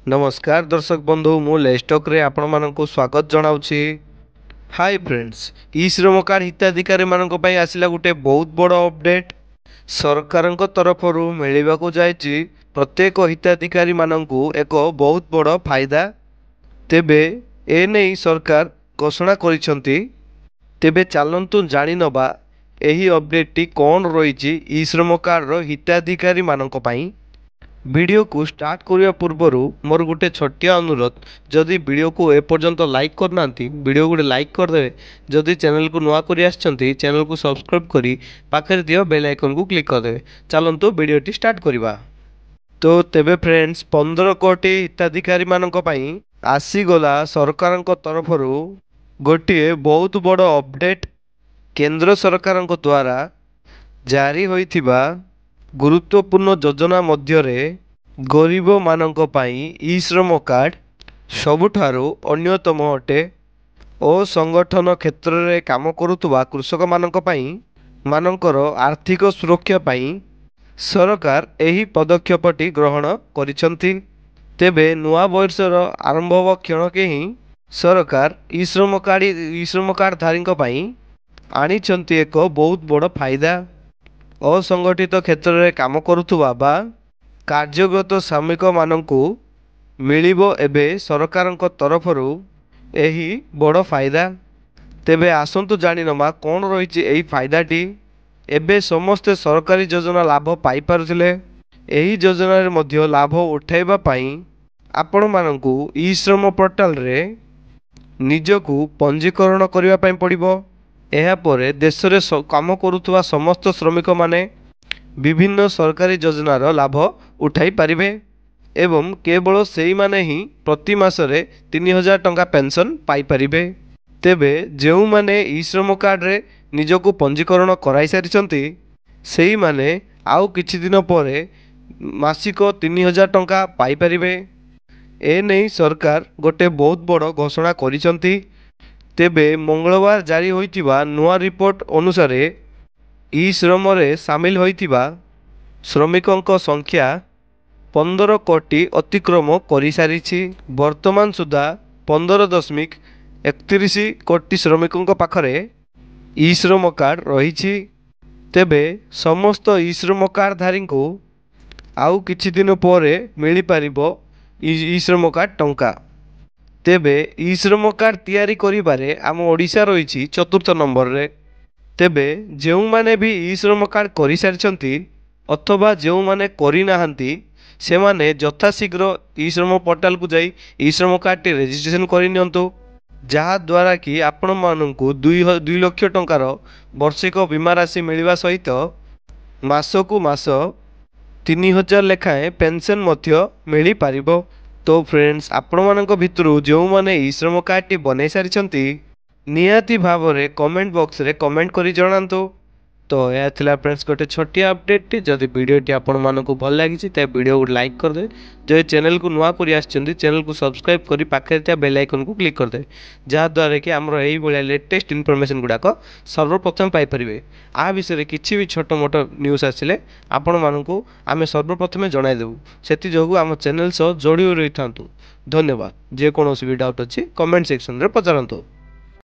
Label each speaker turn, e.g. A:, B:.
A: नमस्कार दर्शक बंधु मु लेस्टक रे आपण मानक स्वागत जनाऊँगी। हाय फ्रेंड्स, ई श्रम कार्ड हिताधिकारी मानक पई आसिला गुटे बहुत बड़ अपडेट सरकार तरफ मिलवा जाए प्रत्येक हिताधिकारी मानकु एक बहुत बड़ फायदा। तेबे एने सरकार घोषणा करिसेंती। तेबे चलंतु जानि नबा एही अपडेट टी कौन रही ई श्रम कार्ड रो हिताधिकारी मानक पई। वीडियो को स्टार्ट करने पूर्व मोर गोटे छोटिया अनुरोध, जदि वीडियो को एपर्यंत लाइक करना वीडियो गोटे लाइक करदे। जदि चैनल को नुआ कर चैनल को सब्सक्राइब करी पाखे दियो बेल आइकन को क्लिक करदे। चलंतु वीडियोटी स्टार्ट करवा। तो तेबे फ्रेंड्स 15 कोटी हिताधिकारी मानक पई आसीगला सरकार तरफ गोटे बहुत बड़ अपडेट। केंद्र सरकार द्वारा जारी होइथिबा गुरुत्वपूर्ण योजना मध्यरे गरीब मानक पई ई श्रम कार्ड सबुठारु अन्यतम अटे ओ संगठन क्षेत्र रे काम करुवा कृषक मानक पई मानकर आर्थिक सुरक्षा पई सरकार एही पदक्षेपटी ग्रहण करिसंती। तेबे नुआ वर्षर आरंभ क्षण के ही सरकार ई श्रम कार्ड धारी पई आनिचंती एक बहुत बड़ फायदा। असंगठित क्षेत्र में काम करुवा बा कार्यगत श्रमिक मानकु मिलिबो एबे सरकार तरफ एही बड़ फायदा। तेबे आसंतु जानि नमा कौन रही एही फायदाटी। एबे समस्ते सरकारी योजना लाभ पाई पारुथिले। एही योजना रे मध्य लाभ उठाइबा पई आपण मानकु ई श्रम पोर्टल रे निजकु पंजीकरण करिवा पई पड़िबो। एहापरे देश रे काम करुवा समस्त श्रमिक माने विभिन्न सरकारी योजनार लाभ उठाई पारिबे एवं केवल सेई माने ही प्रति मासरे 3000 टंका पेंशन पाई पारिबे। तेबे जेउ माने ई श्रम कार्ड रे निजकु पंजीकरण कराई सारिसंती सेई माने आउ किछि दिन परे मासिक 3000 टंका पाई पारिबे। ए नै सरकार गोटे बहुत बड़ घोषणा करिसंती। तेबे मंगलवार जारी होइतिबा नुआ रिपोर्ट अनुसार ई श्रम रे सामिल होइतिबा श्रमिकों संख्या 15 कोटी अतिक्रम करि सारिछि। वर्तमान सुधा 15.31 कोटी श्रमिकों पाखरे ई श्रम कार्ड रही। तेबे समस्त ई श्रम कार्ड धारी को आउ किछि दिन परे मिली पारिबो ई श्रम कार्ड टंका। तेबे ई श्रम कार्ड तैयारी करिबारे आम ओडिशा रही चतुर्थ नंबर रे। तेबे जेउ माने भी ई श्रम कार्ड करि सारिछंती अथवा जेउ माने करि नाहंती से माने यथाशीघ्र ई श्रम पोर्टल को जाई ई श्रम कार्ड टी रजिस्ट्रेशन करि नियंतु, जहा द्वारा कि आपण माननकु 2 लाख टंकार वार्षिक बीमा राशि मिलवा सहित मासकु मास 3000 लेखाएं पेंशन मध्य मिली पारिबो। तो फ्रेंड्स, आपण मानक भितरु जो माने ई श्रम कार्ड टी बनै सारिछंती निहाती भाव रे कमेंट बॉक्स रे कमेंट करी जणांतु। तो यह थिला फ्रेंड्स गोटे छोटिया अपडेट टी। जदि वीडियो टी आपण मानक भल लागिछि त वीडियो को लाइक कर दे। जो चैनल को नुआ करी आछंती चैनल को सब्सक्राइब करी पाखे त्या बेल आइकन को क्लिक कर दे, जहा द्वारा कि हमर एही बळिया लेटेस्ट इन्फॉर्मेशन गुडा को सर्वप्रथम पाई परिबे। आ विषय रे किछि भी छोटो मोटो न्यूज़ आसिले आपण मानकु आमे सर्वप्रथम जणाई देबु। सेति जोगु हम चैनल सो जोड़ी रहिथांतु। धन्यवाद। जे कोनोसी भी डाउट अछि कमेंट सेक्शन रे पचारंतु।